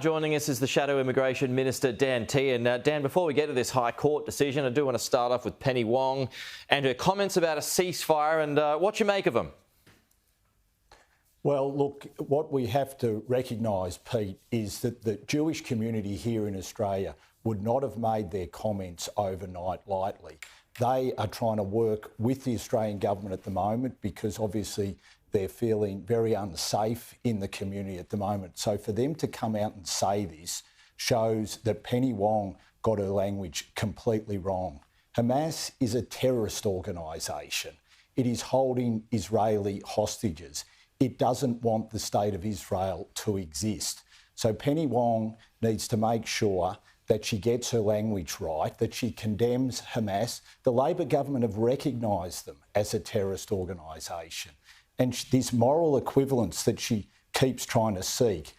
Joining us is the Shadow Immigration Minister Dan Tehan. Dan, before we get to this High Court decision, I do want to start off with Penny Wong and her comments about a ceasefire and what you make of them. Well, look, what we have to recognise, Pete, is that the Jewish community here in Australia would not have made their comments overnight lightly. They are trying to work with the Australian government at the moment because obviously they're feeling very unsafe in the community at the moment. So for them to come out and say this shows that Penny Wong got her language completely wrong. Hamas is a terrorist organisation. It is holding Israeli hostages. It doesn't want the state of Israel to exist. So Penny Wong needs to make sure that she gets her language right, that she condemns Hamas. The Labor government have recognised them as a terrorist organisation. And this moral equivalence that she keeps trying to seek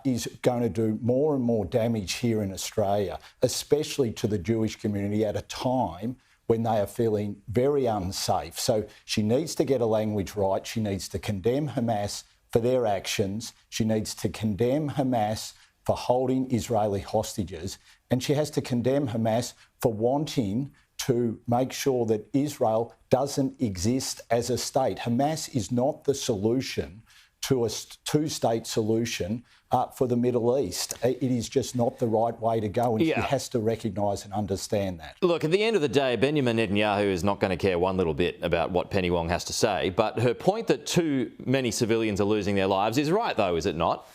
is going to do more and more damage here in Australia, especially to the Jewish community at a time when they are feeling very unsafe. So she needs to get her language right. She needs to condemn Hamas for their actions. She needs to condemn Hamas for holding Israeli hostages. And she has to condemn Hamas for wanting to make sure that Israel doesn't exist as a state. Hamas is not the solution to a two-state solution for the Middle East. It is just not the right way to go, and she has to recognise and understand that. Look, at the end of the day, Benjamin Netanyahu is not going to care one little bit about what Penny Wong has to say, but her point that too many civilians are losing their lives is right, though, is it not?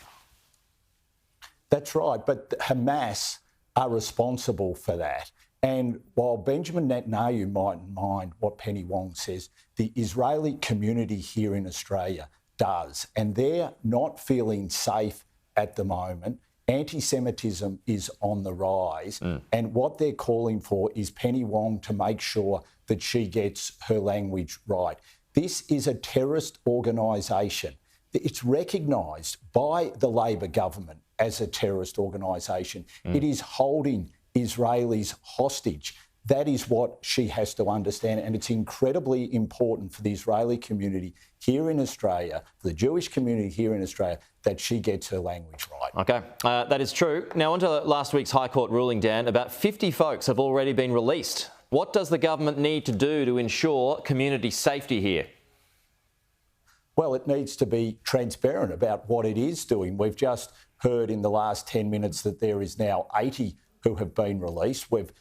That's right, but Hamas are responsible for that. And while Benjamin Netanyahu mightn't mind what Penny Wong says, the Israeli community here in Australia does. And they're not feeling safe at the moment. Anti-Semitism is on the rise. And what they're calling for is Penny Wong to make sure that she gets her language right. This is a terrorist organisation. It's recognised by the Labor government as a terrorist organisation. It is holding Israelis hostage. That is what she has to understand, and it's incredibly important for the Israeli community here in Australia, for the Jewish community here in Australia, that she gets her language right. OK, that is true. Now, on to last week's High Court ruling, Dan. About 50 folks have already been released. What does the government need to do to ensure community safety here? Well, it needs to be transparent about what it is doing. We've just heard in the last 10 minutes that there is now 80 who have been released. We've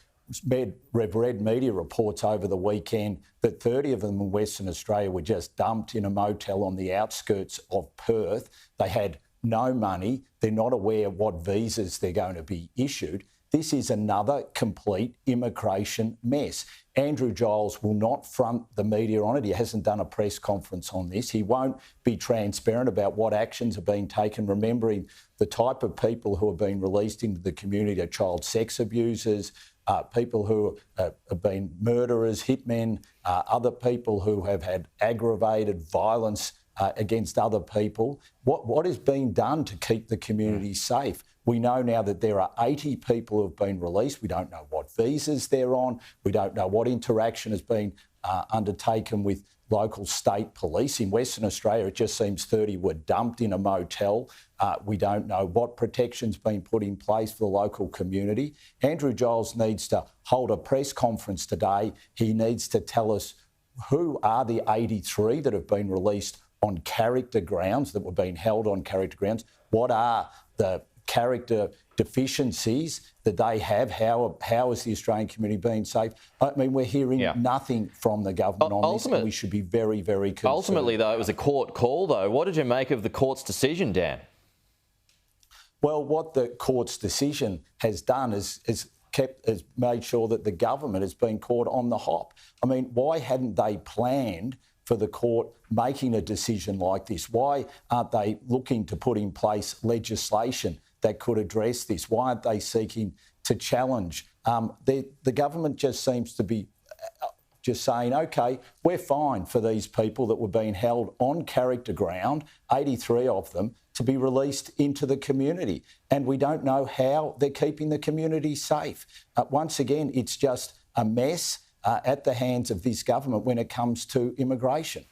read media reports over the weekend that 30 of them in Western Australia were just dumped in a motel on the outskirts of Perth. They had no money. They're not aware what visas they're going to be issued. This is another complete immigration mess. Andrew Giles will not front the media on it. He hasn't done a press conference on this. He won't be transparent about what actions are being taken, remembering the type of people who are being released into the community are child sex abusers, people who have been murderers, hitmen, other people who have had aggravated violence against other people. What is being done to keep the community safe? We know now that there are 80 people who have been released. We don't know what visas they're on. We don't know what interaction has been undertaken with local state police. In Western Australia, it just seems 30 were dumped in a motel. We don't know what protection's been put in place for the local community. Andrew Giles needs to hold a press conference today. He needs to tell us who are the 83 that have been released on character grounds, that were being held on character grounds. What are the character deficiencies that they have? How is the Australian community being safe? I mean, we're hearing nothing from the government on this, and we should be very, very concerned. Ultimately, though, it was a court call, though. What did you make of the court's decision, Dan? Well, what the court's decision has done is made sure that the government has been caught on the hop. I mean, why hadn't they planned for the court making a decision like this? Why aren't they looking to put in place legislation that could address this? Why aren't they seeking to challenge? The government just seems to be just saying, OK, we're fine for these people that were being held on character ground, 83 of them, to be released into the community. And we don't know how they're keeping the community safe. Once again, it's just a mess at the hands of this government when it comes to immigration.